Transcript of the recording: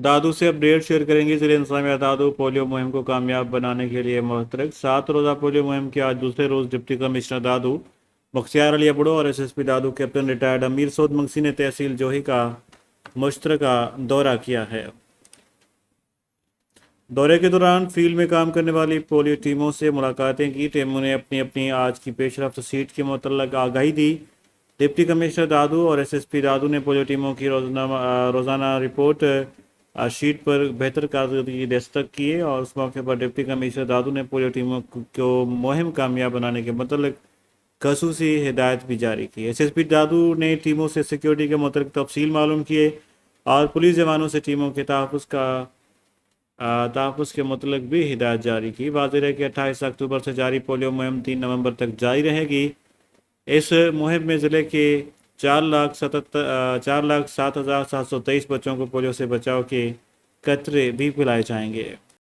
دادو سے update share کریں گے ضلع انتظامیہ دادو پولیو مہم کو کامیاب بنانے کے لیے محترک 7 روزہ پولیو مہم کے آج دوسرے روز ڈپٹی کمشنر دادو بختیار علی ابڑو اور ایس ایس پی دادو کیپٹن ریٹائرڈ امیر سعود منگسی نے تحصیل جوہی کا مشترکہ دورہ کیا ہے۔ دورے کے دوران فیلڈ میں کام کرنے والی پولیو ٹیموں سے ملاقاتیں کی۔ ٹیموں نے اپنی اپنی آج کی پیش رفت سیٹ کے متعلق آگاہی دی۔ ڈپٹی کمشنر دادو اور ایس ایس پی دادو نے پولیو ٹیموں کی روزانہ رپورٹ شیٹ پر بہتر کارکردگی دستخط کیے اور اس موقع پر ڈپٹی کمشنر دادو نے پولیو ٹیموں کو مہم کامیاب بنانے کے متعلق خصوصی ہدایت بھی جاری کی۔ ایس ایس پی دادو نے ٹیموں سے سیکیورٹی کے متعلق تفصیل معلوم کیے اور پولیس جوانوں سے ٹیموں کے تحفظ کے متعلق بھی ہدایت جاری کی۔ واضح ہے کہ 28 اکتوبر سے جاری پولیو مہم 3 نومبر تک جاری رہے گی۔ اس مہم میں ضلع کے 4,07,723 بچوں کو پولیو سے بچاؤ کے قطرے بھی پلائے جائیں گے۔